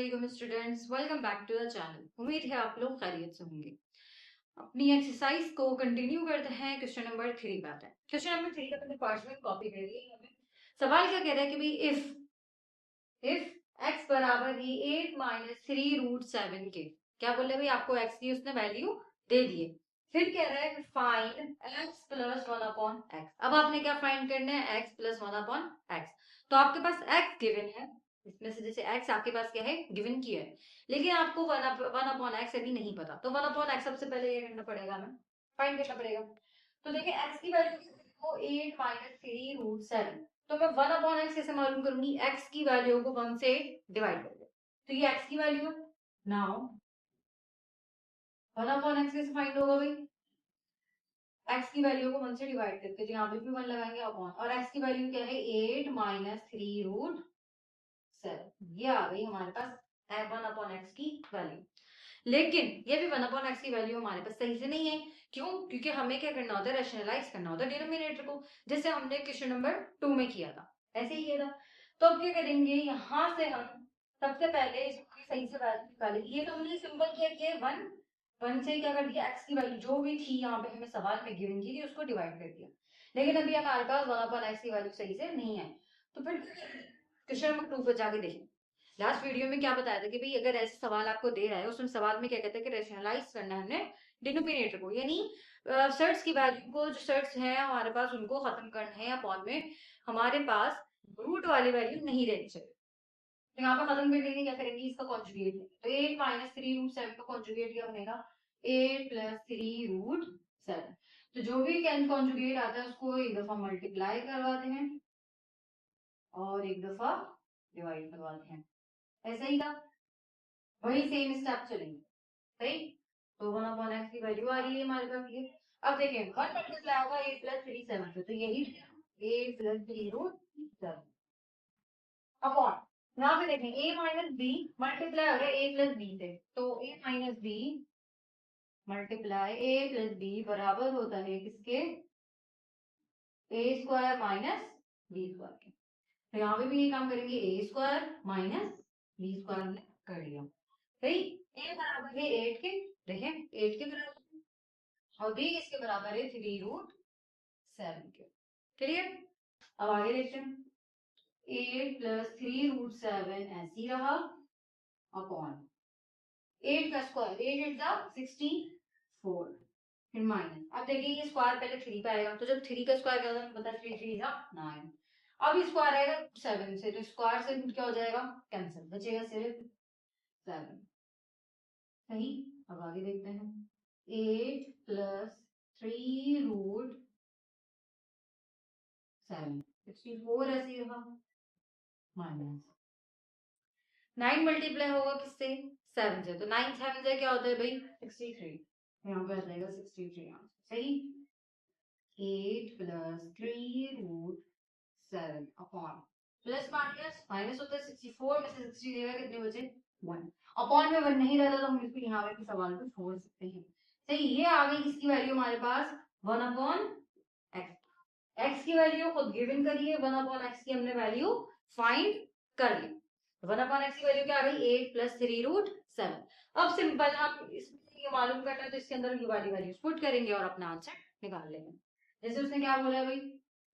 वालेकुम students, welcome back to the channel. उम्मीद है आप लोग खैरियत से होंगे। अपनी एक्सरसाइज को कंटिन्यू करते हैं। क्वेश्चन नंबर 3 पे आते हैं। क्वेश्चन नंबर 3 का मैंने पार्चमेंट कॉपी कर लिया है। सवाल क्या कह रहा है कि भाई इफ x बराबर ही 8 माइनस 3 रूट 7 के, क्या बोल रहे भाई, आपको x की उसने वैल्यू दे दी है। फिर कह रहा है find x plus 1 upon x. अब आपने क्या फाइंड करना है, x प्लस 1 अपॉन एक्स। तो आपके पास x गिवन है, इसमें से जैसे x आपके पास क्या है, गिवन किया है, लेकिन आपको 1 अपॉन एक्स अभी नहीं पता। तो 1 अपॉन एक्स सबसे पहले ये करना पड़ेगा, हमें फाइंड करना पड़ेगा। तो देखिए x की वैल्यू 8 माइनस 3 रूट 7। तो मैं 1 अपॉन एक्स कैसे मालूम करूंगी, x की वैल्यू को 1 से डिवाइड कर दे। तो ये x की वैल्यू नाउ 1 अपॉन एक्स कैसे फाइंड होगा भाई, x की वैल्यू को 1 से डिवाइड करके, तो यहाँ पे भी 1 लगाएंगे अपॉन, और x की वैल्यू क्या है 8 माइनस 3 रूट 7। ये आ गई हमारे पास 1 अपॉन एक्स की वैल्यू। लेकिन ये भी 1 अपॉन एक्स की वैल्यू हमारे पास सही से नहीं है। क्यों? क्योंकि हमें क्या करना होता है, रैशनलाइज करना होता है डिनोमिनेटर को, जैसे हमने क्वेश्चन नंबर 2 में किया था, ऐसे ही किया था। तो अब क्या करेंगे, यहाँ से हम सबसे पहले इसकी सही से वैल्यू निकालेंगे। ये तो हमने सिंपल किया कि 1 से क्या कर दिया, एक्स की वैल्यू जो भी थी यहाँ पे हमें सवाल में गिवन की थी उसको डिवाइड कर दिया। लेकिन अभी हमारे पास 1 अपॉन एक्स की वैल्यू सही से नहीं है। तो फिर क्वेश्चन नंबर 2 पर जाके देखें। लास्ट वीडियो में क्या बताया था कि भाई अगर ऐसे सवाल आपको दे रहा है, उसमें सवाल में क्या कहते हैं कि रैशनलाइज करना है हमने डिनोमिनेटर को, यानी सर्ट्स की वैल्यू को, जो सर्ट्स हैं हमारे पास उनको खत्म करना है अपॉन में हमारे पास रूट वाली वैल्यू नहीं रहनी चाहिए। तो यहाँ पर खत्म कर देंगे, क्या करेंगे, इसका कॉन्जुगेट। तो 8 माइनस 3 रूट 7 का कॉन्जुगेट क्या बनेगा, 8 प्लस 3 रूट 7। तो जो भी कॉन्जुगेट आता है उसको एक दफा मल्टीप्लाई करवाते हैं और एक दफा डिवाइड करवाते हैं। ऐसा ही था, वही सेम स्टेप चलेंगे। सही। तो 1 अपॉन एक्स की वैल्यू आ रही है हमारे पास ये। अब देखें 1 मल्टीप्लाई होगा 8 प्लस 3 7 से, तो यही 8 प्लस 3 रूट 7 अपॉन, यहाँ पे देखें a माइनस बी मल्टीप्लाई हो रहा है a प्लस बी से, तो a minus B multiply a plus B बराबर होता है किसके, a square minus B square के। तो यहाँ पे भी ये काम करेंगे, a square minus B square हमने कर लिया। सही। a बराबर है 8 के, देखें 8 के बराबर, और b इसके बराबर है 3 रूट 7 के। क्लियर। अब आगे देखते हैं, 8 प्लस 3 रूट 7 ऐसे ही रहा अपॉन 8 का स्क्वायर, 8 8 जा 64, फिर माइनस। अब देखिए ये स्क्वायर पहले 3 पे आएगा, तो जब 3 का स्क्वायर करता है पता 3 3 जा 9। अब स्क्वायर आएगा 7 से, तो स्क्वायर से क्या हो जाएगा, कैंसिल, बचेगा सिर्फ 7। सही। अब आगे देखते हैं, 8 प्लस 3 रूट 7 64 ऐसे रहा माइनस 9 मल्टीप्लाई होगा किससे, 7 से, तो 9 7 से क्या होता है भाई 63। यहाँ पे आ जाएगा 63 आंसर। सही। 8 plus 3 root 7 upon, plus minus minus होता है 64 में से 60 देगा कितने बचे 1। अपॉन में 1 नहीं रहता तो हम इसको यहाँ पे सवाल पे छोड़ सकते हैं। सही। ये आ गई किसकी वैल्यू हमारे पास 1 अपॉन एक्स। एक्स की वैल्यू खुद गिवन करिए, 1 अपॉन एक्स की हमने वैल्यू फाइंड कर ली। 1 अपॉन एक्स की वैल्यू क्या आ गई 8 प्लस 3 रूट 7। अब सिंपल हम इसमें ये मालूम करना है, तो इसके अंदर ये वाली वैल्यूज पुट करेंगे और अपना आंसर निकाल लेंगे। जैसे उसने क्या बोला है भाई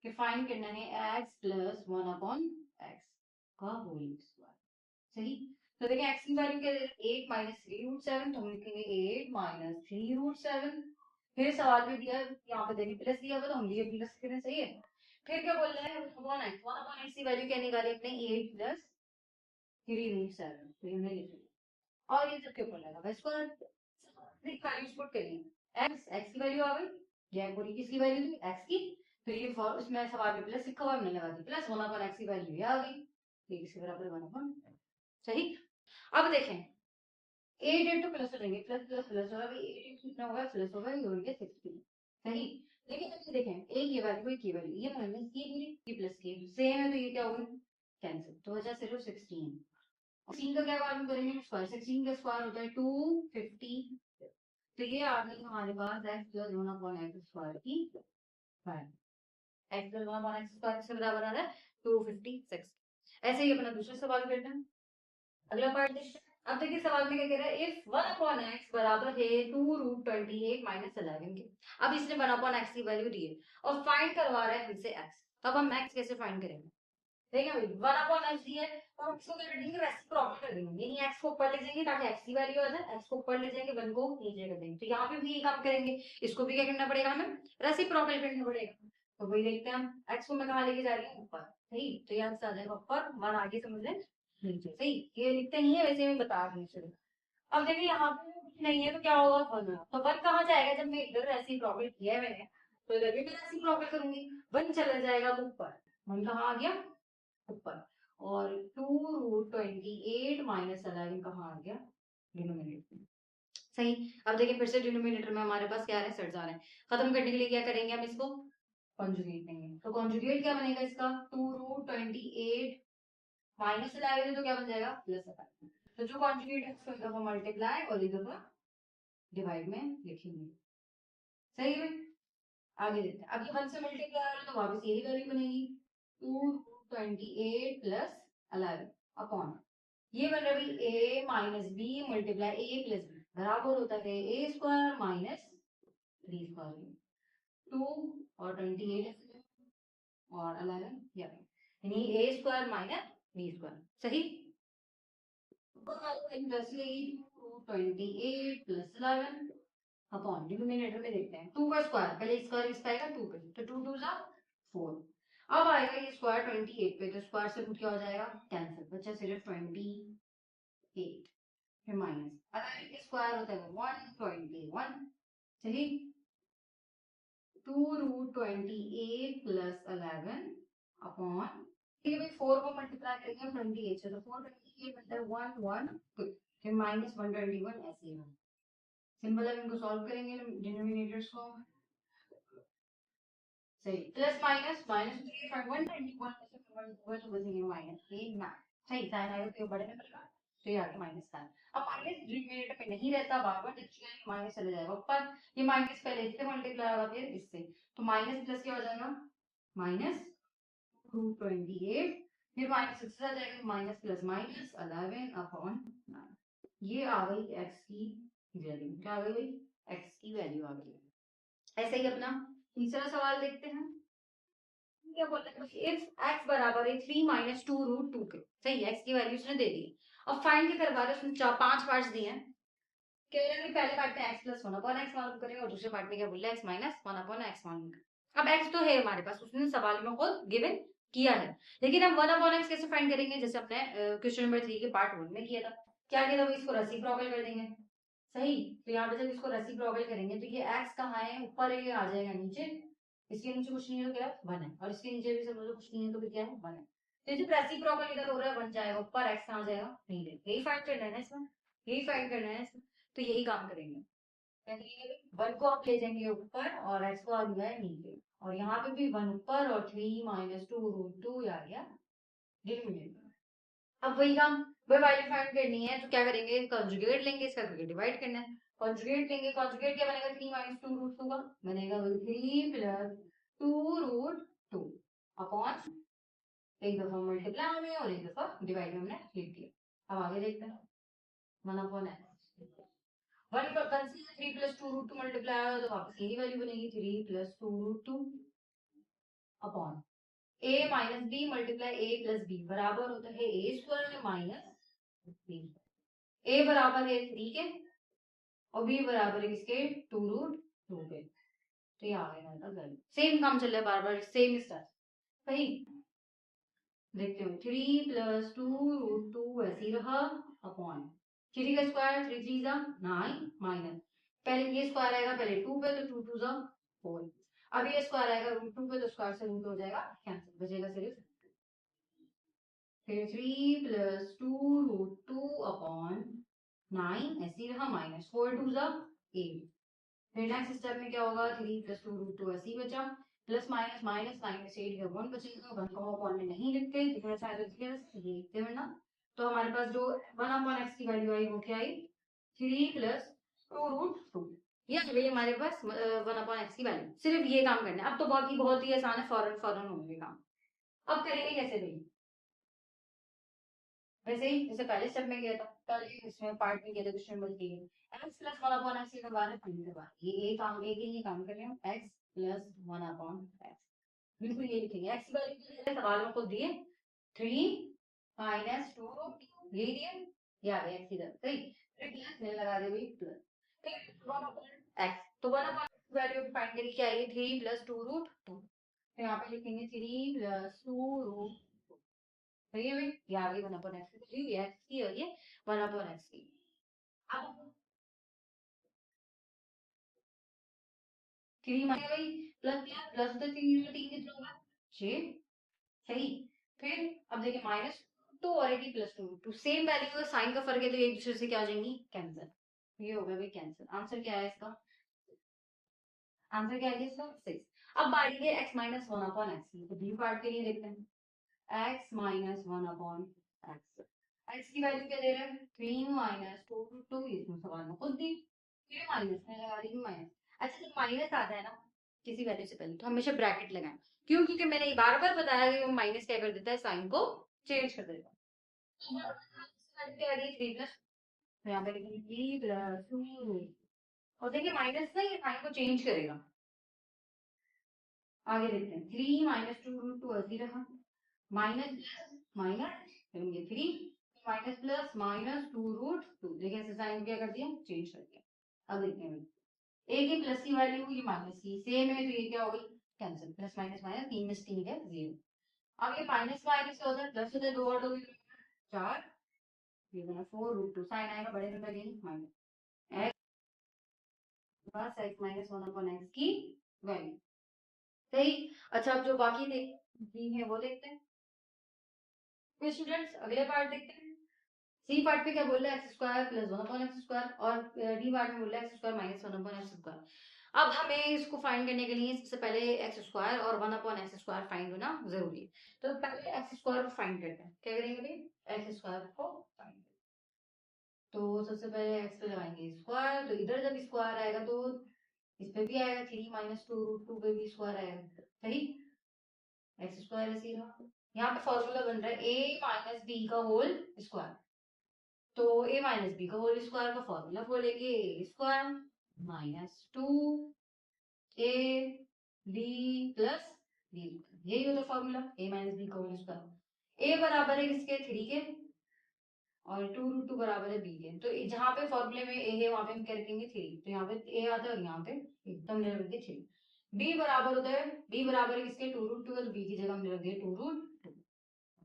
कि फाइंड करना है x प्लस 1 अपॉन एक्स का होल स्क्वायर। सही। तो देखिए x की वैल्यू क्या है 8 माइनस 3 रूट 7, तो हम लिखेंगे 8 माइनस 3 रूट 7। फिर सवाल में दिया, यहाँ पे देखिए प्लस दिया हुआ, तो हम भी प्लस करें। सही है। फिर क्या बोल रहे हैं 1 अपॉन एक्स की वैल्यू क्या निकाली अपने 8 प्लस 3 रूट 7, तो हमने लिख लिया। और ये सबके ऊपर लगा इसको वैल्यूज पुट करिए। एक्स की वैल्यू आ गई, यह पूरी किसकी वैल्यू थी एक्स की, तो ये फॉर उसमें सवाल में प्लस लिखा हुआ हमने लगा दी, प्लस 1 अपॉन एक्स की वैल्यू ये आ गई, ये किसके बराबर 1 अपॉन। सही। अब देखें 8 8 तो प्लस हो जाएंगे, प्लस प्लस प्लस होगा भाई, 8 8 कितना होगा प्लस होगा, ये हो गया 16। सही। लेकिन अब ये देखें एक ये वैल्यू एक ये वैल्यू, ये माइनस की पूरी ये प्लस की सेम है, तो ये क्या होगा कैंसिल, तो बचा सिर्फ 16। 16 का क्या मालूम करेंगे स्क्वायर, 16 का स्क्वायर होता है 250। तो ये आ गई हमारे पास x plus 1 upon x square की value. x plus 1 upon x square किसके बराबर आ रहा है 256। ऐसे ही अपना दूसरा सवाल करते हैं। अगला पार्ट देखते हैं। अब देखिए सवाल में क्या कह रहा है, इफ 1/x बराबर है 2√28 माइनस 11 के। अब इसने 1/x की वैल्यू दी है और फाइंड करवा रहा है फिर से x। तो अब हम x कैसे फाइंड करेंगे? देखिए भाई 1/x दी है तो हम इसको क्या कर देंगे, रेसिप्रोकल कर देंगे, यानी x को ऊपर ले जाएंगे ताकि x की वैल्यू आ जाए, x को ऊपर ले जाएंगे 1 को नीचे कर देंगे। तो यहाँ पे भी यही काम करेंगे, इसको भी क्या करना पड़ेगा, हमें रेसिप्रोकल करना पड़ेगा। तो वही देखते हैं हम, x को मैं कहाँ लेके जा रही हूँ, ऊपर। सही, तो यहाँ से आ जाएगा ऊपर, 1 आगे समझ लें नीचे। सही, ये लिखते नहीं है वैसे मैं बता रही हूँ। अब देखिए यहाँ पे कुछ नहीं है तो क्या होगा, 1। तो 1 कहाँ जाएगा, जब मैं इधर रेसिप्रोकल किया है मैंने तो इधर भी मैं रेसिप्रोकल करूंगी, 1 चला जाएगा ऊपर। 1 कहाँ आ गया, ऊपर। और 2√28 माइनस 11 कहाँ आ गया, डिनोमिनेटर में। सही। अब देखिए फिर से डिनोमिनेटर में हमारे पास क्या है, सेट्स आ रहे हैं। खत्म करने के लिए क्या करेंगे, हम इसको कॉन्जुगेट लेंगे। तो कॉन्जुगेट क्या बनेगा इसका, 2√28 माइनस 11 तो क्या बन जाएगा, प्लस 11। तो जो कॉन्जुगेट है उसको एक दफा मल्टीप्लाई और एक दफा डिवाइड में लिखेंगे। सही है। आगे देखते हैं, अब ये 1 से मल्टीप्लाई हो रहा है तो वापस यही वैल्यू बनेगी, 228 प्लस 11 अपॉन, ये बन रहा है a minus B multiply a plus B बराबर होता है a square minus B square. 2 और 28 और 11, यानी a square minus B square. सही। 28 प्लस 11 अपॉन डिनोमिनेटर में देखते हैं, 2 का स्क्वायर, पहले स्क्वायर इस पाएगा 2 पे, तो 2 2 जा 4। अब आएगा ये स्क्वायर 28 पे, तो स्क्वायर से रूट क्या हो जाएगा, कैंसिल, बचा सिर्फ 28। फिर माइनस, अगर ये स्क्वायर होता है 121। सही। 2√28 प्लस 11 अपॉन, ठीक है भाई 4 को मल्टीप्लाई करेंगे 28 से, तो 428 बनता है 112, फिर माइनस 121 ऐसे ही। सिंपल है, इनको सॉल्व करेंगे डिनोमिनेटर्स को। सही, प्लस माइनस माइनस 121 में से 1 तो बचेंगे माइनस 8 ना। सही, साइन आएगा तो ये बड़े नंबर का, तो ये आ गया माइनस साइन। अब माइनस डिनोमिनेटर में नहीं रहता, बार बार माइनस चले जाएगा ऊपर, ये माइनस पहले इससे मल्टीप्लाई होगा फिर इससे, तो माइनस प्लस क्या हो जाएगा, माइनस 228, फिर माइनस इससे आ जाएगा माइनस प्लस माइनस 11 अपॉन 9। ये आ गई x की वैल्यू, क्या आ गई, x की वैल्यू आ गई। ऐसे ही अपना तीसरा सवाल देखते हैं, क्या बोलते हैं, इफ x बराबर है 3 माइनस 2√2 के। सही, x की वैल्यू उसने दे दी। अब फाइंड क्या करवा रहे हैं, उसने 5 पार्ट्स दिए हैं। कह रहे हैं पहले पार्ट में x प्लस 1/x मालूम करेंगे और दूसरे पार्ट में क्या बोल रहा है, x माइनस 1/x मालूम करेंगे। अब x तो है हमारे पास, उसने सवाल में खुद गिवन किया है, लेकिन हम 1/x कैसे फाइंड करेंगे, जैसे हमने क्वेश्चन नंबर 3 के पार्ट 1 में किया था। क्या किया था, इसको रेसिप्रोकल कर देंगे। सही, तो यहाँ पे जब इसको रेसिप्रोकल करेंगे तो ये x कहाँ है, ऊपर है, ये आ जाएगा नीचे। इसके नीचे कुछ नहीं है तो क्या है, 1 है, और इसके नीचे भी समझ लो कुछ नहीं है तो भी क्या है, 1 है। तो जब रेसिप्रोकल इधर हो रहा है 1 जाएगा ऊपर, x कहाँ जाएगा, नहीं है। यही फाइंड करना है ना इसमें, यही फाइंड करना है इसमें। तो यही काम करेंगे, पहले 1 को आप ले जाएंगे ऊपर और x को आ गया है नीचे, और यहाँ पे भी 1 ऊपर और 3 माइनस 2√2 आ गया डिनोमिनेटर। अब वही काम, वही वैल्यू फाइंड करनी है तो क्या करेंगे, कंजुगेट लेंगे, इसका करके डिवाइड करना है। कंजुगेट लेंगे, कंजुगेट क्या बनेगा, 3 माइनस 2√2 का बनेगा वही 3 प्लस 2√2 अपॉन, एक दफा मल्टीप्लाई में और एक दफा डिवाइड में हमने लिख दिया। अब आगे देखते हैं, 1 अपॉन एक्स, 1 पर कंसीडर 3 प्लस 2√2 मल्टीप्लाई होगा तो वापस यही वैल्यू बनेगी, 3 plus 2√2 upon a minus B multiply a plus B बराबर होता है a square minus B. a बराबर है 3 के और b बराबर है किसके, 2√2 के। तो ये आ गया हमारे पास वैल्यू। सेम काम चल रहा है बार बार, सेम स्टार। सही, देखते हो 3 प्लस 2√2 ऐसे ही रहा अपॉन 3 का स्क्वायर 3 3 जा 9 माइनस, पहले ये स्क्वायर आएगा पहले 2 पे तो 2 2 जा 4, अब ये स्क्वायर आएगा √2 पे तो स्क्वायर से रूट हो जाएगा कैंसिल, बचेगा सिर्फ, फिर 3 प्लस 2√2 अपॉन 9 ऐसे ही रहा माइनस 4 2 जा 8, फिर नेक्स्ट स्टेप में क्या होगा, 3 प्लस 2√2 ऐसे ही बचा, प्लस माइनस माइनस 9 में से 8 का 1 बचेगा, 1 को अपॉन में नहीं लिखते क्योंकि ऐसा है लिखते हैं ना। तो हमारे पास जो 1 अपॉन x की वैल्यू आई वो क्या आई, 3 प्लस 2√2, ये आ गई हमारे पास 1 अपॉन x की वैल्यू। सिर्फ ये काम करना है, अब तो बाकी बहुत ही आसान है, फौरन फौरन होंगे काम। अब करेंगे कैसे भाई, वैसे ही जैसे पहले स्टेप में गया था, पहले इसमें पार्ट में गया था, दूसरे नंबर की x plus one upon x के बारे में फाइंड करवा, ये काम एक ही काम कर रहे हैं, x plus one upon x, बिल्कुल ये लिखेंगे। एक्स की वैल्यू सवाल में खुद दिए 3 माइनस 2 ये दिए, ये आ गया एक्स इधर सही, फिर प्लस ने लगा दे वही प्लस, फिर 1 अपॉन एक्स, तो 1 अपॉन वैल्यू फाइंड करी क्या आई, 3 प्लस 2 रूट 2, तो यहाँ पे लिखेंगे 3 प्लस 2 रूट, सही है भाई, ये आ गई 1 अपॉन एक्स की, ये एक्स की और ये 1 अपॉन एक्स की। अब 3 माइनस भाई प्लस प्लस प्लस, तो 3 कितना होगा 6, सही। फिर अब देखिए माइनस टू और एक plus two, two same value का साइन का फर्क है, तो एक दूसरे से क्या हो जाएंगी, कैंसिल, ये हो गया भाई कैंसिल। आंसर क्या है इसका, आंसर क्या है इसका 6। अब बारी है x minus one upon x की, तो बी पार्ट के लिए देखते हैं, x minus one upon x, x की वैल्यू क्या दे रहे हैं 3 माइनस टू टू, इसमें सवाल में खुद दी, फिर माइनस में लगा दी माइनस। अच्छा जब माइनस आता है ना किसी वैल्यू से पहले, तो हमेशा ब्रैकेट लगाएं, क्यों, क्योंकि मैंने बार बार बताया कि वो माइनस क्या कर देता है, साइन को चेंज कर देगा। थ्री प्लस, यहाँ पे लिखेंगे थ्री प्लस टू, और देखिए माइनस ना ये साइन को चेंज करेगा। आगे देखते हैं, 3 माइनस टू रूट टू ऐसे रहा, माइनस प्लस माइनस करेंगे 3 minus plus minus two root two, देखिए ऐसे साइन क्या कर दिया, चेंज कर दिया। अब देखते हैं एक ही प्लस की वैल्यू ये माइनस की सेम है, तो ये क्या हो गई कैंसिल, प्लस माइनस माइनस 3 में 3 है 0। अब ये माइनस माइनस क्या होता है, प्लस होता है, 2 और 2 4, ये बना 4 रूट टू, साइन आएगा बड़े में लगेगी माइनस एक्स पास x minus one upon x की वैल्यू, सही। अच्छा अब जो बाकी दी है वो देखते हैं, फिर स्टूडेंट्स अगले पार्ट देखते हैं। सी पार्ट पे क्या बोल रहा है, x square plus one upon x square, और डी पार्ट में बोल रहा है x square minus one upon x square. अब हमें इसको फाइंड करने के लिए सबसे पहले एक्स स्क्वायर और one upon x square find होना जरूरी है, तो पहले एक्स स्क्वायर को फाइंड करते हैं, क्या करेंगे भाई एक्स स्क्वायर को फाइंड, तो सबसे पहले एक्स पे लगाएंगे स्क्वायर, तो इधर जब स्क्वायर आएगा तो इस पे भी आएगा, 3 माइनस टू रूट टू पे भी स्क्वायर आएगा, सही, एक्स स्क्वायर ऐसे रहा। यहाँ पे फॉर्मूला बन रहा है a माइनस बी का होल स्क्वायर, तो a माइनस बी का होल स्क्वायर का फॉर्मूला बोलेंगे A square minus two A B plus B, यही होता फॉर्मूला a माइनस बी का होल स्क्वायर। a बराबर है किसके 3 के, और टू रूट टू बराबर है बी के, तो जहां पे फॉर्मूले में ए है वहां पे हम क्या रखेंगे 3, तो यहाँ पे ए आता है और यहाँ पे एकदम रख दिए 3। बी बराबर होता है, बी बराबर है किसके 2 रूट टू है, तो बी की जगह हमने रख दिया 2 रूट 2।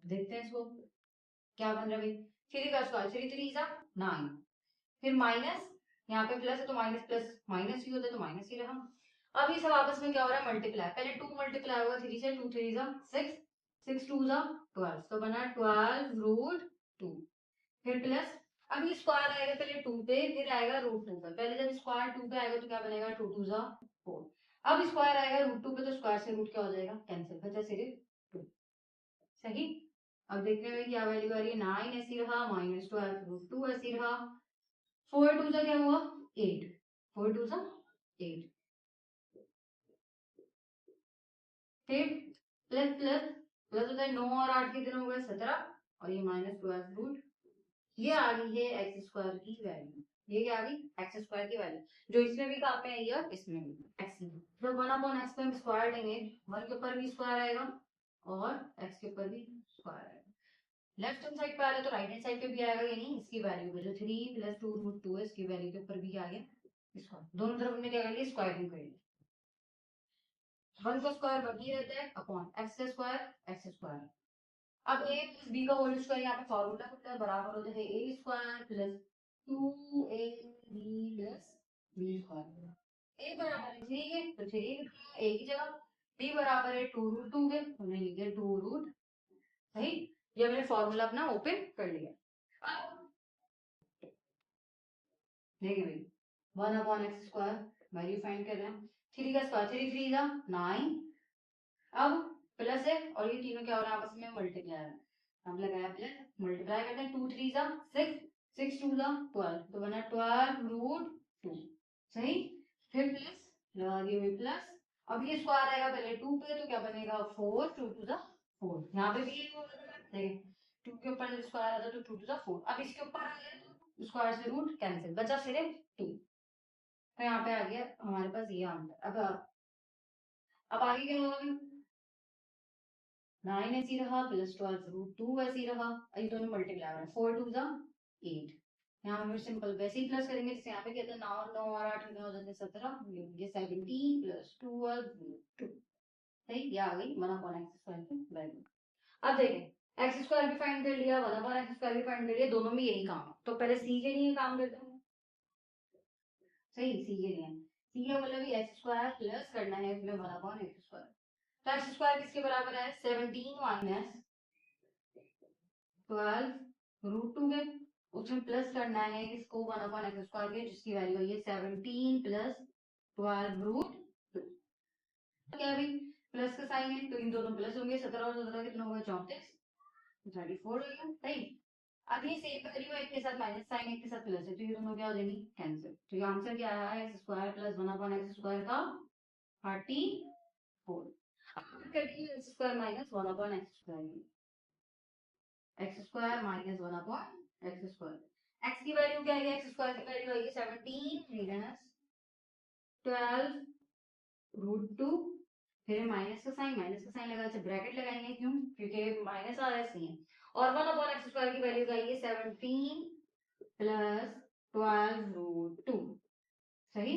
देखते हैं इसको क्या बन रहा है भाई, 3 का स्क्वायर 3 3 जा 9, फिर माइनस, यहाँ पे प्लस है तो माइनस प्लस माइनस ही होता है, तो माइनस ही रहा। अब ये सब आपस में क्या हो रहा है मल्टीप्लाई, पहले 2 मल्टीप्लाई होगा 3 से, 2 3 जा 6, 6 2 जा 12, तो बना 12 रूट 2, फिर प्लस, अब ये स्क्वायर आएगा पहले 2 पे, फिर आएगा रूट 2 पे, पहले जब स्क्वायर 2 पे आएगा तो क्या बनेगा 2 2 जा 4, अब स्क्वायर आएगा रूट 2 पे, तो स्क्वायर से रूट क्या हो जाएगा कैंसिल, बचा सिर्फ 2, सही। अब देखने में क्या वैल्यू आ रही है 9 ऐसी रहा, माइनस 12 रूट 2 ऐसी रहा, 4 2 जा क्या हुआ 8, 4 2 जा 8, फिर प्लस प्लस प्लस होता है 9 और 8 कितने हो गए 17, और ये माइनस 12 रूट, ये आ गई है एक्स स्क्वायर की वैल्यू, ये क्या आ गई एक्स स्क्वायर की वैल्यू, जो इसमें भी काम में आई है और इसमें भी एक्स, तो 1 अपॉन एक्स पे हम स्क्वायर लेंगे, 1 के ऊपर भी स्क्वायर आएगा और एक्स के ऊपर भी स्क्वायर आएगा, लेफ्ट हैंड साइड पे आ रहा है तो राइट हैंड साइड पे भी आएगा, यानी इसकी वैल्यू जो 3 प्लस 2 रूट 2 है इसकी वैल्यू के ऊपर भी आ गया स्क्वायर, दोनों तरफ हमने क्या कर लिया स्क्वायरिंग कर लिया, 1 का स्क्वायर बनी रहता है अपॉन एक्स का स्क्वायर एक्स स्क्वायर। अब a प्लस बी का होल स्क्वायर, यहाँ पे फॉर्मूला होता है बराबर होता है a square plus 2ab plus B square, a बराबर है 3 के, तो 3 a की जगह, b बराबर है 2 रूट 2 के, हमने लिख दिया 2 रूट, सही। ये हमने फॉर्मूला अपना ओपन कर लिया। अब देखिए भाई 1 upon x square value find कर रहे हैं, 3 का स्क्वायर 3 3 जा 9, अब प्लस है और ये तीनों क्या हो रहा है आपस में मल्टीप्लाई, अब लगाया प्लस, मल्टीप्लाई करते हैं 2 3 जा 6, 6 2 जा 12, तो बना 12 रूट 2, सही। फिर प्लस लगा दिए हुए प्लस, अब ये स्क्वायर आएगा पहले 2 पे, तो क्या बनेगा 4 2 2 जा 4, यहाँ पे भी देखिए 2 के ऊपर जब स्क्वायर आता तो 2 टू द 4, अब इसके ऊपर आ गया तो स्क्वायर से रूट कैंसिल, बचा सिर्फ 2। तो यहाँ पे आ गया हमारे पास ये आंसर। अब आगे क्या होगा, 9 ऐसी रहा प्लस 12 रूट 2 ऐसी रहा, ये दोनों मल्टीप्लाई हो रहा है, 4 टू द 8। यहाँ पे सिंपल वैसे ही प्लस करेंगे जैसे यहाँ पे कहते हैं 9 9 और 8 हो जाते 17, ये 17 प्लस 12 रूट 2। सही, ये आ गई 1 अपॉन एक्स स्क्वायर की वैल्यू। अब देखें एक्स स्क्वायर भी फाइंड कर लिया, 1 अपॉन एक्स स्क्वायर भी फाइंड कर लिया, दोनों में यही काम है। तो पहले सी के लिए काम करते हैं। सही, सी के लिए, सी का मतलब एक्स स्क्वायर प्लस करना है इसमें 1 अपॉन एक्स स्क्वायर। तो एक्स स्क्वायर किसके बराबर है, 17 माइनस 12 रूट 2 के, उसमें प्लस करना है इसको 1 अपॉन एक्स स्क्वायर के, जिसकी वैल्यू है 17 प्लस 12 रूट 2। क्या है भाई, प्लस का साइन है तो इन दोनों प्लस होंगे, 17 और 17 कितना होगा 34, 34 हो गया। सही, अब ये सेम वैल्यू एक के साथ माइनस साइन, एक के साथ प्लस है, तो ये दोनों क्या हो जाएंगे कैंसिल। तो ये आंसर क्या आया है, x square plus 1 upon x square का 34। अब करेंगे x square minus 1 upon x square, X square minus 1 upon x square. X की वैल्यू क्या है, एक्स स्क्वायर की वैल्यू आएगी 17 माइनस 12 रूट 2, फिर माइनस का साइन लगा, अच्छा ब्रैकेट लगाएंगे, क्यों, क्योंकि माइनस आ रहा है इसलिए। और 1 अपॉन एक्स स्क्वायर की वैल्यू आएगी 17 प्लस 12 रूट 2। सही,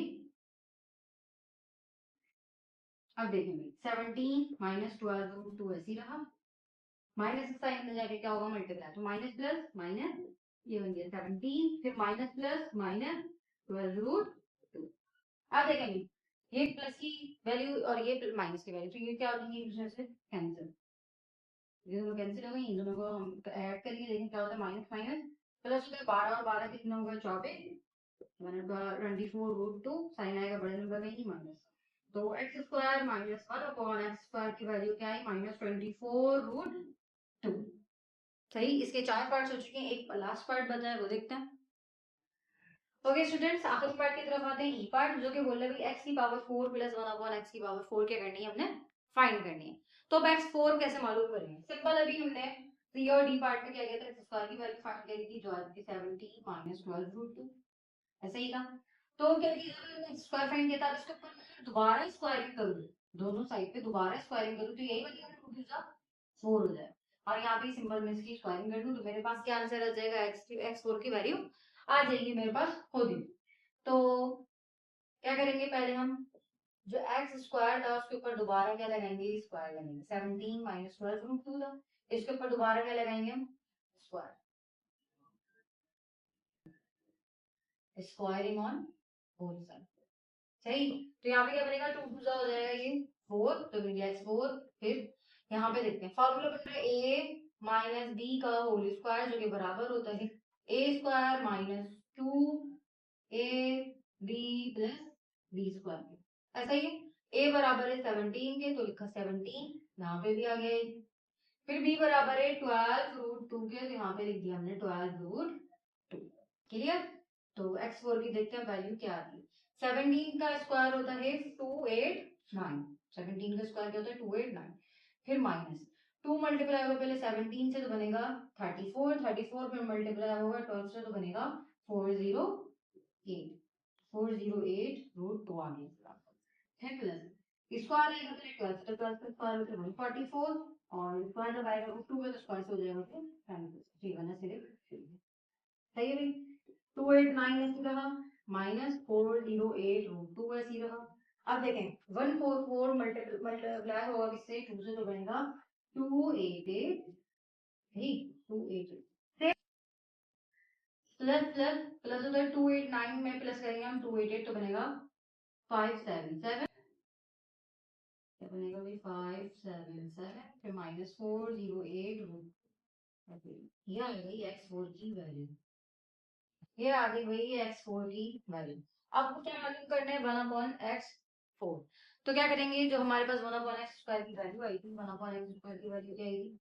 अब देखेंगे 17 माइनस 12 रूट 2 ऐसी रहा, माइनस का साइन में जाके क्या होगा मल्टीप्लाई, तो माइनस प्लस माइनस, ये बन गया 17, फिर माइनस प्लस माइनस 12 रूट 2। अब देखेंगे ये प्लस की वैल्यू और ये माइनस की वैल्यू, तो ये क्या हो जाएंगे एक दूसरे से कैंसिल, ये दोनों कैंसिल हो गई, इन दोनों को हम ऐड करेंगे, देखें क्या होता है, माइनस माइनस प्लस होता है, 12 और 12 कितना होगा 24, 24 रूट 2, साइन आएगा बड़े नंबर में ही माइनस, तो x square minus 1 upon x square की वैल्यू क्या है माइनस 24 रूट 2। सही, इसके 4 पार्ट्स हो चुके हैं, एक लास्ट पार्ट बचा है वो देखते हैं। ओके स्टूडेंट्स, आखिरी पार्ट की तरफ आते हैं, ई पार्ट, जो कि बोल रहा है एक्स की पावर 4 प्लस 1 अपॉन एक्स की पावर 4 क्या करनी है हमने, फाइंड करनी है। तो अब एक्स 4 कैसे मालूम करेंगे, सिंपल, अभी हमने सी और डी पार्ट में क्या किया था, एक्स स्क्वायर की वैल्यू फाइंड करी थी, जो आ रही थी 17 माइनस 12 रूट 2, ऐसा ही था। तो क्या किया था, हमने स्क्वायर फाइंड किया था, अब इसके ऊपर मैं दोबारा स्क्वायरिंग करूँ, दोनों साइड पे दोबारा स्क्वायरिंग करूँ, तो यही बनेगा 2 टू द 4 हो जाए, और यहाँ पे सिंपल में इसकी स्क्वायरिंग कर दूं, तो मेरे पास क्या आंसर आ जाएगा, एक्स 4 की वैल्यू आ जाएगी मेरे पास खुद ही। तो क्या करेंगे, पहले हम जो एक्स स्क्वायर था उसके ऊपर दोबारा क्या लगाएंगे, स्क्वायर लगाएंगे, 17 माइनस 12 रूट 2 था, इसके ऊपर दोबारा क्या लगाएंगे हम, square, squaring on both side. सही, तो यहाँ पे क्या बनेगा, 2 टू हो जाएगा ये 4, तो मिल गया x4। फिर यहाँ पे देखते हैं फॉर्मूला बन रहा है a माइनस बी का होल स्क्वायर, जो कि बराबर होता है a square minus 2 a b plus B square. ऐसा ही है, a बराबर है 17 के, तो लिखा 17, यहाँ पे भी आ गया। फिर b बराबर है 12 रूट 2 के, तो यहाँ पे लिख दिया हमने 12 रूट 2। क्लियर, तो x4 की देखते हैं वैल्यू क्या आती है। 17 का स्क्वायर होता है 289, 17 का स्क्वायर क्या होता है 289, फिर माइनस 2 मल्टीप्लाई होगा पहले 17 से तो बनेगा 34, 34 फिर मल्टीप्लाई होगा 12 से तो बनेगा 408, 408 रूट 2 आ गया, है प्लस स्क्वायर आएगा पहले 12 से, तो 12 का स्क्वायर होता है 144, और स्क्वायर जब आएगा रूट 2 का तो स्क्वायर से हो जाएगा फिर 10 बना सिर्फ। सही है भाई, 289 ऐसी रहा माइनस 408 रूट 2 ऐसी रहा। अब देखें 144 मल्टीप्लाई होगा किससे, 2 से, तो बनेगा 288, ठीक 288 प्लस प्लस प्लस उधर 289 में प्लस करेंगे हम 288, तो बनेगा 577, क्या बनेगा भाई 577, फिर माइनस 408 रूट, ये आ गई x4 की वैल्यू, ये आ गई वही x4 की वैल्यू। आपको क्या मालूम करना है, 1 अपॉन x4, तो क्या करेंगे, जो हमारे पास 1 अपॉन एक्स स्क्वायर की वैल्यू आई थी, 1 अपॉन एक्स स्क्वायर की वैल्यू क्या आई थी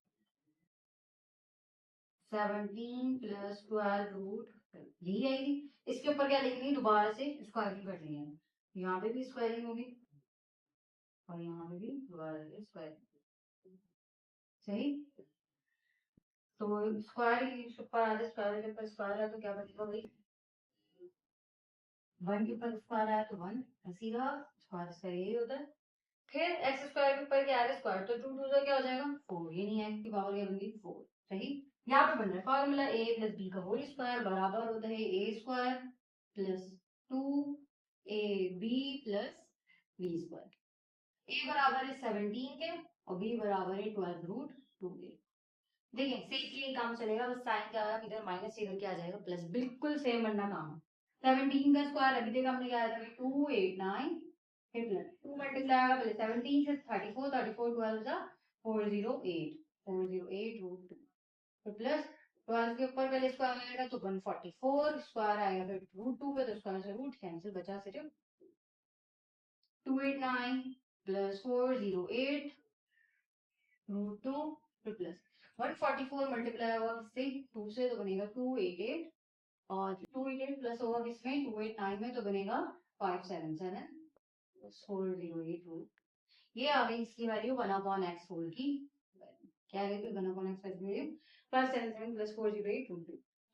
17 प्लस 12 रूट, यही आई थी। इसके ऊपर क्या लिखनी है, दोबारा से स्क्वायरिंग करनी है, यहाँ पे भी स्क्वायरिंग होगी और यहाँ पे भी दोबारा से स्क्वायरिंग। सही, तो स्क्वायर के ऊपर आ रहा स्क्वायर के ऊपर स्क्वायर है तो क्या बनेगा भाई 1 के ऊपर स्क्वायर आया तो 1 सीधा स्क्वायर से यही होता है। फिर एक्स स्क्वायर के ऊपर क्या आ रहा है स्क्वायर तो 2 2 क्या हो जाएगा 4 ये नहीं है एक्स की पावर क्या बन गई 4 सही। यहाँ पे बन रहा है फॉर्मूला a प्लस बी का होल स्क्वायर बराबर होता है a square plus 2ab plus B square. a बराबर है 17 के और b बराबर है 12 रूट 2 के। देखिए सेम ये काम चलेगा बस साइन क्या आया इधर माइनस इधर क्या आ जाएगा प्लस बिल्कुल सेम बनना काम है। 17 का स्क्वायर अभी तक हमने क्या आया था 289 फिर प्लस 2 मल्टीप्लाई आएगा पहले 17 से 34 34 12 जा 408 408 रूट 2 फिर प्लस 12 के ऊपर पहले स्क्वायर आएगा तो 144 स्क्वायर आएगा फिर रूट 2 पे तो स्क्वायर से रूट कैंसिल बचा सिर्फ 289 प्लस 408 रूट 2 फिर प्लस 144 मल्टीप्लाई होगा किससे 2 से तो बनेगा 288 और 288 प्लस होगा किसमें 289 में तो बनेगा 577 408 रूट ये आ गई इसकी वैल्यू 1/x होल की क्या आ गई 1/x वैल्यू 577 प्लस 408 रूट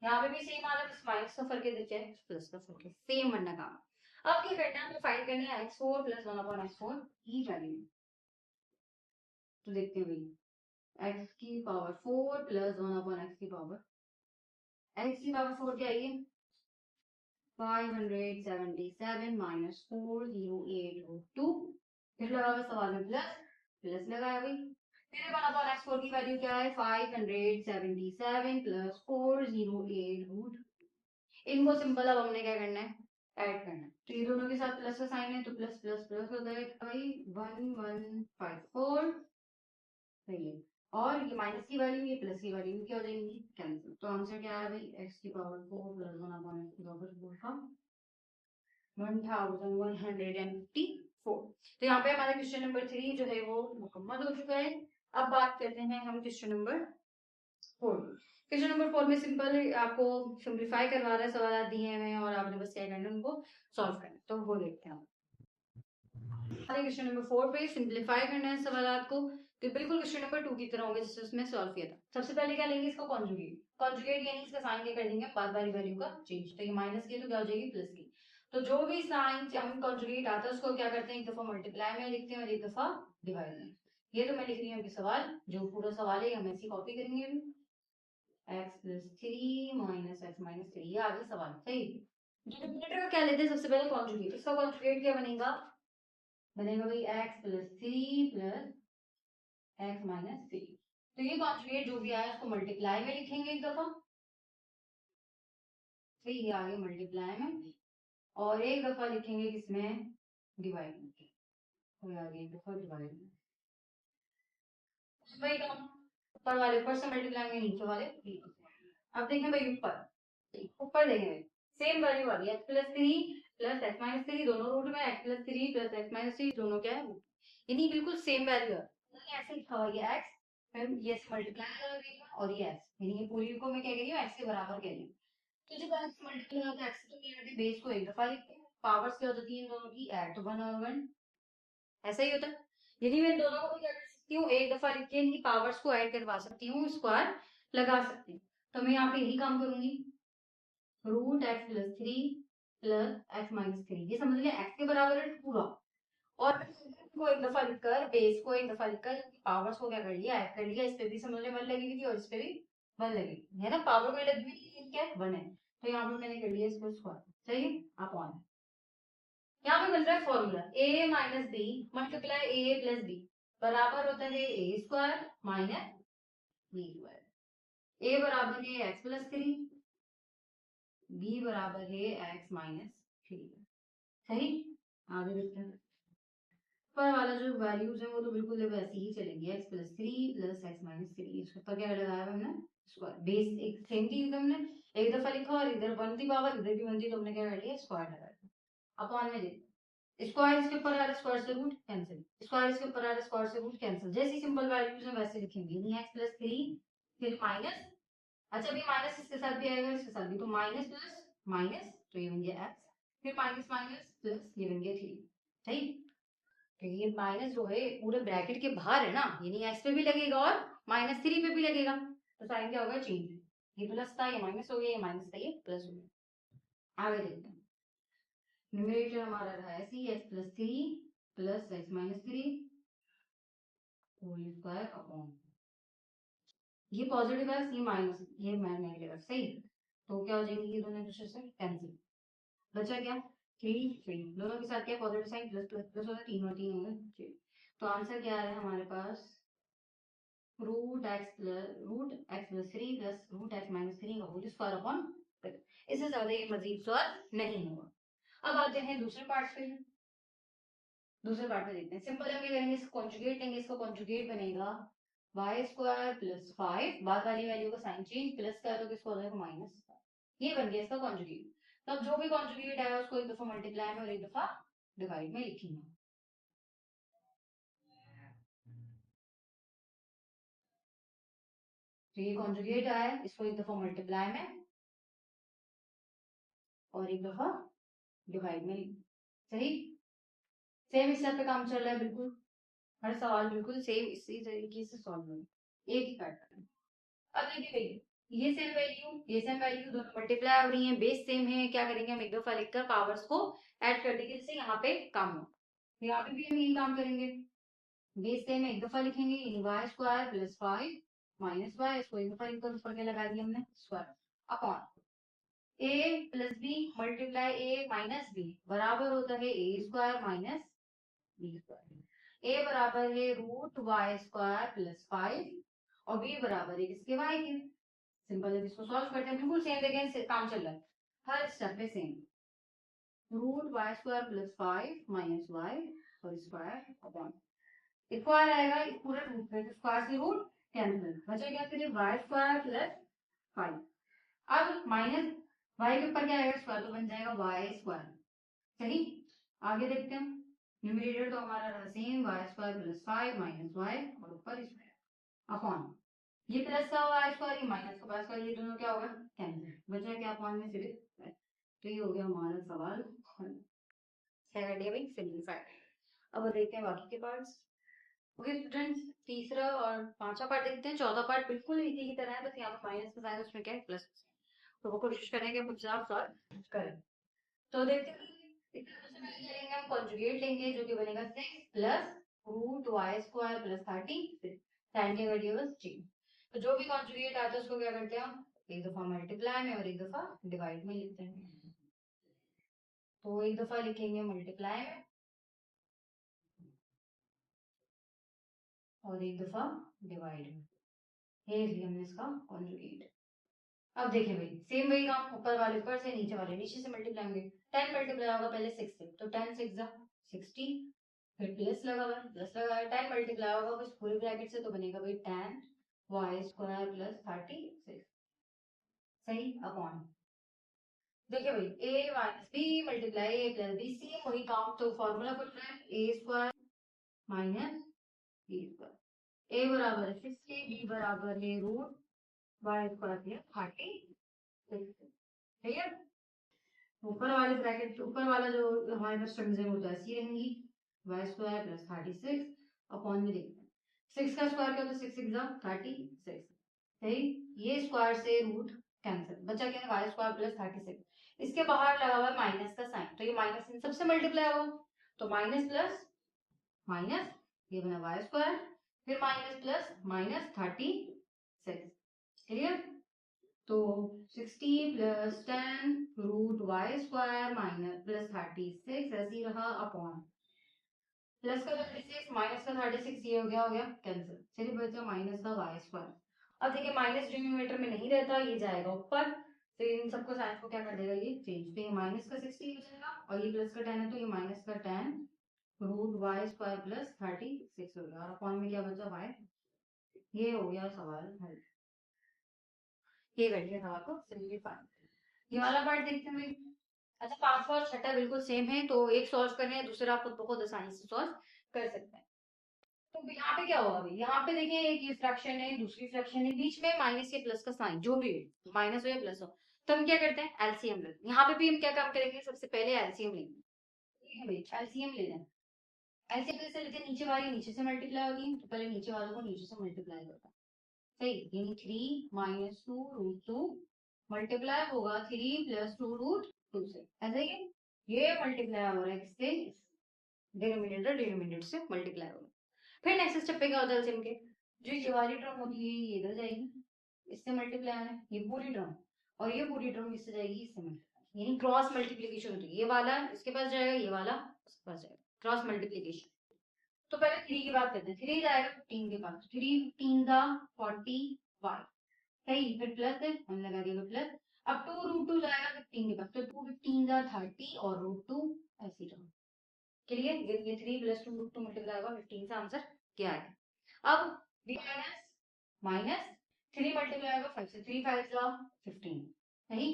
यहाँ पे भी सेम आ रहा है बस माइनस का फर्क है देखिए प्लस का फर्क है सेम बनना काम। अब क्या करना है हमें फाइंड करनी है x4 प्लस 1/x4 की वैल्यू। तो देखते हैं भाई x की पावर 4 प्लस 1/x की पावर x की पावर 4 क्या है 577 माइनस 408 रूट 2 फिर लगा हुआ सवाल में प्लस प्लस लगाया भाई फिर 1/x4 की वैल्यू क्या है 577 प्लस 408 रूट इनको सिंपल अब हमने क्या करना है ऐड करना है तो ये दोनों के साथ प्लस का साइन है तो प्लस प्लस प्लस हो जाएगा भाई 1154 सही है और ये माइनस की वैल्यू ये प्लस की वैल्यू क्या हो जाएंगी कैंसिल तो आंसर क्या है भाई x की पावर 4 प्लस 1/x की पावर 4 का 1154। तो यहाँ पे हमारा क्वेश्चन नंबर 3 जो है वो मुकम्मल हो चुका है। अब बात करते हैं हम क्वेश्चन नंबर 4। क्वेश्चन नंबर 4 में सिंपल आपको सिंप्लीफाई करवा रहा है सवाल दिए हुए हैं और आपने बस क्या करना है उनको सॉल्व करना है तो वो देखते हैं क्वेश्चन नंबर 4 पे सिंप्लीफाई करना है सवाल को तो बिल्कुल क्वेश्चन नंबर 2 की तरह होंगे जिससे उसमें सॉल्व किया था। सबसे पहले क्या लेंगे इसको कॉन्जुगेट कॉन्जुगेट यानी इसका साइन क्या कर देंगे बाद वाली वैल्यू का चेंज तो ये माइनस की तो क्या हो जाएगी प्लस की तो जो भी साइन हम कॉन्जुगेट आता है उसको क्या करते हैं एक दफा मल्टीप्लाई में लिखते हैं और एक दफा डिवाइड में। ये तो मैं लिख रही हूँ सवाल जो पूरा सवाल है हम ऐसी कॉपी करेंगे x plus 3 minus x minus 3 ये आगे सवाल सही। डिनोमिनेटर का क्या लेते हैं सबसे पहले कॉन्जुगेट इसका कॉन्जुगेट क्या बनेगा बनेगा भाई x plus 3 plus x minus 3 तो ये कॉन्जुगेट जो भी आया उसको मल्टीप्लाई में लिखेंगे एक दफा फिर ये आगे मल्टीप्लाई में और एक दफा लिखेंगे किसमें डिवाइड में तो आगे एक दफा डिवाइड में भाई ऊपर वाले ऊपर से मल्टीप्लाई में नीचे वाले अब देखें भाई ऊपर ऊपर देखें सेम वैल्यू आ गई x plus 3 plus x minus 3 दोनों रूट में x plus 3 plus x minus 3 दोनों क्या है यानी बिल्कुल सेम वैल्यू है ऐसे लिखा हुआ ये x फिर ये मल्टीप्लाई कर देगा और ये x यानी ये पूरी को मैं क्या कह रही हूँ x के बराबर कह रही हूँ तो जब x मल्टीप्लाई होता है x तो क्या करते बेस को एक दफा लिखते हैं पावर्स क्या होती है इन दोनों की ऐड तो 1 और 1 ऐसा ही होता है यदि मैं दोनों को भी क्या कर सकती हूँ एक दफा लिख के इनकी पावर्स को ऐड करवा सकती हूँ स्क्वायर लगा सकती हूँ तो मैं यहाँ पे यही काम करूंगी root x plus 3 plus x minus 3 ये समझ लिया x के बराबर है पूरा और को एक दफा लिखकर बेस को एक दफा लिखकर पावर्स को क्या कर लिया ऐड कर लिया इस पे भी समझ में 1 लगेगी थी और इस पे भी 1 लगेगी है ना पावर में लगी हुई क्या 1 है तो यहाँ पे मैंने कर लिया इसको स्क्वायर सही अपॉन यहाँ पे मिल रहा है formula a minus B multiply A plus B बराबर होता है A square minus B square A बराबर है एक्स प्लस 3 बी बराबर है एक्स माइनस 3 सही। आगे देखते हैं ऊपर वाला जो वैल्यूज है वो तो बिल्कुल वैसे ही चलेंगे x plus 3 plus x minus 3 इसके ऊपर क्या लगाया हमने स्क्वायर बेस एक सेम थी हमने एक दफा लिखा और इधर 1 थी पावर इधर भी 1 थी तो हमने क्या कर लिया स्क्वायर लगा दिया अपॉन में दे स्क्वायर इसके ऊपर आ रहा स्क्वायर से रूट कैंसिल स्क्वायर इसके ऊपर आ रहा स्क्वायर से रूट कैंसिल जैसी सिंपल वैल्यूज है वैसे लिखेंगे यानी x प्लस 3 फिर माइनस अच्छा भी माइनस इसके साथ भी आएगा इसके साथ भी तो माइनस प्लस माइनस तो ये बन गया x फिर माइनस माइनस प्लस ये बन गया 3 सही। तो ये माइनस जो है पूरे ब्रैकेट के बाहर है ना यानी x पे भी लगेगा और माइनस 3 पे भी लगेगा तो साइन क्या होगा, चेंज। ये प्लस था, ये माइनस हो गया, ये माइनस था, ये प्लस हो गया। आगे देखते हैं। न्यूमरेटर हमारा रहा ऐसे ही, x plus three plus x minus three whole square upon, ये पॉजिटिव है, ये माइनस, ये नेगेटिव है, सही। तो क्या हो जाएंगे ये दोनों दूसरे से कैंसिल। बचा क्या, थ्री थ्री, दोनों के साथ क्या positive sign, plus plus plus होगा, तीन और तीन होंगे। तो आंसर क्या आ रहा है हमारे पास, root x plus three plus root x minus three का होल स्क्वायर अपॉन, इससे ज्यादा ये मजीद सॉल्व नहीं होगा। अब आते हैं दूसरे पार्ट पे। दूसरे पार्ट में देखते हैं, सिंपल हम क्या करेंगे, इसको कॉन्जुगेट लेंगे, इसको कॉन्जुगेट बनेगा वाई स्क्वायर प्लस फाइव, बाद वाली वैल्यू का साइन चेंज, प्लस का तो किसको हो जाएगा माइनस, ये बन गया इसका कॉन्जुगेट। तब जो भी कॉन्जुगेट आया उसको एक दफा मल्टीप्लाई में और एक दफा डिवाइड में लिखेंगे। तो ये कॉन्जुगेट आया, इसको एक दफा मल्टीप्लाई में और एक दफा डिवाइड में, सही। सेम स्टेप पे काम चल रहा है बिल्कुल, हर सवाल बिल्कुल सेम इसी तरीके से सॉल्व होगा, एक ही पैटर्न। अब देखिए भाई, ये सेम वैल्यू दोनों मल्टीप्लाई हो रही हैं, बेस सेम है, क्या करेंगे हम एक दफा लिखकर पावर्स को ऐड कर देंगे, जिससे यहाँ पे काम हो। तो यहाँ पे भी हम यही काम करेंगे, बेस सेम एक दफा लिखेंगे, यानी Y square plus five minus Y, इसको एक दफा लिखकर ऊपर क्या लगा दिया हमने, square upon A plus B multiply A minus B बराबर होता है A square minus B square. A बराबर है root Y square plus five और बी बराबर है किसके, वाई के। सिंपल है, इसको सॉल्व करते हैं, बिल्कुल सेम देखें काम चल रहा है, हर स्टेप पे same. Root Y square plus five minus y और स्क्वायर अपॉन, स्क्वायर आएगा इस पूरे रूट पे, स्क्वायर से रूट कैंसिल, बचा क्या फिर वाई स्क्वायर प्लस फाइव। अब माइनस वाई के ऊपर क्या आएगा, स्क्वायर, तो बन जाएगा वाई स्क्वायर, सही। आगे देखते हैं, न्यूमरेटर तो हमारा रहा same, y square plus five minus y और ऊपर स्क्वायर अपॉन, ये प्लस का वाई स्क्वायर, ये माइनस का वाई स्क्वायर, ये दोनों क्या होगा कैंसिल, बचा क्या अपॉन में सिर्फ। तो ये हो गया हमारा सवाल, क्या कर दिया भाई, सिंपलीफाइड। अब देखते हैं बाकी के पार्ट्स। ओके स्टूडेंट्स, तीसरा और पांचवा पार्ट देखते हैं। चौथा पार्ट बिल्कुल इसी की तरह है, बस यहाँ पर माइनस का साइन, उसमें क्या है प्लस। तो वो कोशिश करेंगे खुद से आप सॉल्व करें। तो देखते हैं, सबसे पहले क्या लेंगे हम, कॉन्जुगेट लेंगे, जो कि बनेगा six plus root Y square plus thirty, sign के वेरिएबल्स चेंज। तो जो भी कॉन्जुगेट आता है उसको क्या करते हैं हम, एक दफा मल्टीप्लाई में और एक दफा डिवाइड में लिखते हैं। तो एक दफा लिखेंगे मल्टीप्लाई में और एक दफा डिवाइड में, ये लिया हमने इसका कॉन्जुगेट। अब देखिए भाई, सेम वही काम, ऊपर वाले ऊपर से, नीचे वाले नीचे से मल्टीप्लाई होंगे। 10 मल्टीप्लाई होगा पहले 6 से, तो 10 6 जा 60, फिर प्लस लगा हुआ है, प्लस लगा है, 10 मल्टीप्लाई होगा बस पूरे ब्रैकेट से, तो बनेगा भाई 10 वाई स्क्वायर प्लस 36, सही अपॉन, देखिए भाई ए minus B multiply A plus B, same वही काम, तो फॉर्मूला पुट रहा है A square minus B square, A बराबर है 60, बी बराबर है रूट वाई स्क्वायर प्लस 36, ठीक है। ऊपर वाले ब्रैकेट, ऊपर वाला जो हमारे पास टर्म्स है वो तो ऐसी रहेंगी, वाई स्क्वायर प्लस 36 अपॉन में देखते हैं, सिक्स का स्क्वायर क्या होता है, सिक्स एग्जाम 36, सही। ये स्क्वायर से रूट कैंसिल, बचा क्या है वाई स्क्वायर प्लस 36, इसके बाहर लगा हुआ है माइनस का साइन, तो ये माइनस इन सबसे मल्टीप्लाई होगा, तो माइनस प्लस माइनस, ये बना वाई स्क्वायर, फिर माइनस प्लस माइनस 36, क्लियर। तो 60 plus 10 root Y square minus plus 36 ऐसे ही रहा अपॉन, प्लस का 36 माइनस का 36, ये हो गया कैंसिल, सिर्फ बचा माइनस का वाई स्क्वायर। अब देखिए माइनस डिनोमिनेटर में नहीं रहता, ये जाएगा ऊपर, तो इन सबको साइन को क्या कर देगा ये चेंज, तो ये माइनस का 60 हो जाएगा और ये प्लस का 10 है, तो ये माइनस का 10 रूट वाई स्क्वायर प्लस 36 हो गया, और अपॉन में क्या बचा वाई। ये हो गया सवाल हल, ये कर लिया सवाल को सिंपलीफाई। ये वाला पार्ट देखते हैं भाई। अच्छा, पांचवा और छठा बिल्कुल सेम है, तो एक सॉल्व करने हैं, दूसरा आप बहुत आसानी से सॉल्व कर सकते हैं। तो यहाँ पे क्या होगा भाई, यहाँ पे देखिए एक ये फ्रैक्शन है, दूसरी फ्रैक्शन है, बीच में माइनस या प्लस का साइन जो भी हो, माइनस हो या प्लस हो, तो हम क्या करते हैं एलसीएम लेते हैं। यहाँ पे भी हम क्या काम करेंगे, सबसे पहले एलसीएम लेंगे, ठीक है भाई, एलसीएम ले लें। एलसीएम कैसे लेते हैं, नीचे वाली नीचे से मल्टीप्लाई होगी, तो पहले नीचे वालों को नीचे से मल्टीप्लाई करता है, सही, यानी 3 माइनस 2 रूट 2 मल्टीप्लाई होगा 3 प्लस 2 रूट 2 से, ऐसा ही है। ये मल्टीप्लाई हो रहा है किससे, डिनोमिनेटर डिनोमिनेटर से मल्टीप्लाई होगा। फिर नेक्स्ट स्टेप पे क्या होता है एलसीएम के, जो ये वाली टर्म होती है ये इधर जाएगी, इससे मल्टीप्लाई होना है, ये पूरी टर्म, और ये पूरी टर्म किससे जाएगी, इससे मल्टीप्लाई, यानी क्रॉस मल्टीप्लिकेशन होती है। ये वाला इसके पास जाएगा, ये वाला उसके पास जाएगा, क्रॉस मल्टीप्लिकेशन। तो पहले 3 की बात करते हैं, 3 जाएगा 15 के पास, 3 15 दा 45, सही, फिर प्लस है, हम लगा देंगे प्लस। अब 2 रूट 2 जाएगा 15 के पास, तो 2 15 दा 30 और रूट 2 ऐसी टर्म। क्लियर, ये 3 प्लस 2 रूट 2 मल्टीप्लाई होगा 15 से, आंसर क्या है। अब b माइनस माइनस 3 मल्टीप्लाई होगा 5 से, 3 5 जा 15, सही,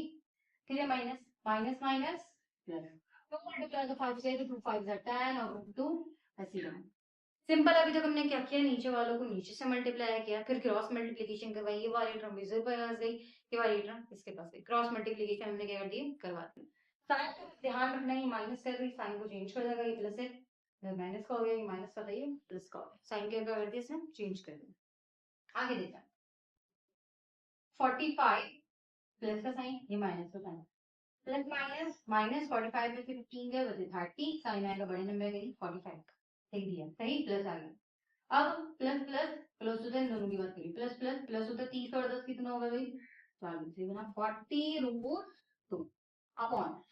फिर minus minus minus plus, 2 multiply होगा 5 से, तो 2 5 जा 10 और रूट 2 ऐसी टर्म। सिंपल, अभी तक हमने क्या किया, नीचे वालों को नीचे से मल्टीप्लाई किया, फिर क्रॉस मल्टीप्लिकेशन करवाई, ये वाली टर्म इधर पास गई, ये वाली टर्म इसके पास गई, क्रॉस मल्टीप्लिकेशन हमने क्या कर दी, करवा दी। साइन का ध्यान रखना, ये माइनस कर रही, साइन को चेंज कर देगा, ये प्लस है, माइनस का हो गया, ये माइनस का था, ये प्लस का हो गया, साइन के क्या कर दिया इसने, चेंज कर दिया। आगे देखा 45 प्लस का साइन, ये माइनस का साइन, प्लस माइनस माइनस 45 में से 15 गए बचे 30, साइन आएगा बड़े नंबर के लिए 45 का, सही दिया, सही, प्लस आ गया। अब प्लस प्लस प्लस होता है, इन दोनों की बात करिए, प्लस प्लस प्लस होता है, 30 और 10 कितना होगा भाई, 40, 40 root 2 upon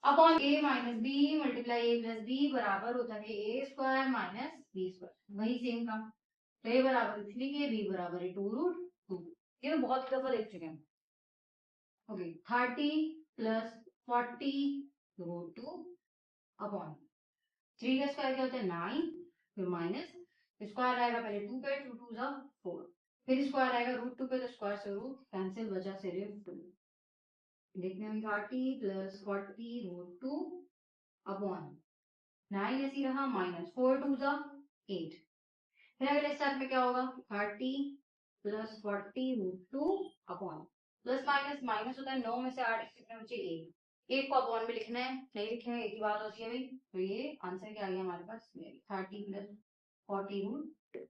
upon A minus B multiply A plus B बराबर होता है A square minus B square, वही सेम काम। तो ए बराबर 3 के, बी बराबर है 2 रूट 2, ये तो बहुत दफा देख चुके हैं। ओके, 30 प्लस 40 रूट 2 अपॉन 3 का स्क्वायर क्या होता है 9, फिर माइनस स्क्वायर आएगा पहले 2 पे, 2 2 जा 4, फिर स्क्वायर आएगा रूट 2 पे, तो स्क्वायर से रूट कैंसिल, बचा सिर्फ 2। देखने में 30 प्लस 40 रूट 2 अपॉन 9 ऐसी रहा, माइनस 4 2 जा 8। फिर अगले स्टेप में क्या होगा, 30 plus 40 root 2 upon plus minus minus होता है 9 में से 8 कितने बचे, 1 को अपॉन में लिखना है, नहीं लिखना है, एक ही बात होती है भाई। तो ये आंसर क्या आ गया हमारे पास, 30 प्लस 40 रूट।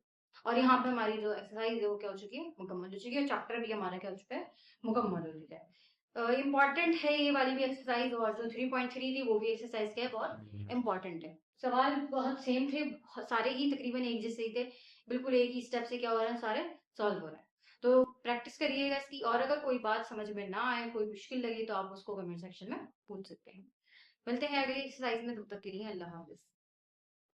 और यहाँ पे हमारी जो एक्सरसाइज है वो क्या हो चुकी है, मुकम्मल हो चुकी है, चैप्टर भी हमारा क्या हो चुका है, मुकम्मल हो चुका है। इंपॉर्टेंट है ये वाली भी एक्सरसाइज, और जो 3.3 थी वो भी एक्सरसाइज क्या है, बहुत इंपॉर्टेंट है। सवाल बहुत सेम थे, सारे ही तकरीबन एक जैसे ही थे, बिल्कुल एक ही स्टेप से क्या हो रहा है, सारे सॉल्व हो रहे हैं। तो प्रैक्टिस करिएगा इसकी, और अगर कोई बात समझ में ना आए, कोई मुश्किल लगे, तो आप उसको कमेंट सेक्शन में पूछ सकते हैं। मिलते हैं अगली एक्सरसाइज में, तब तक के लिए अल्लाह हाफिज।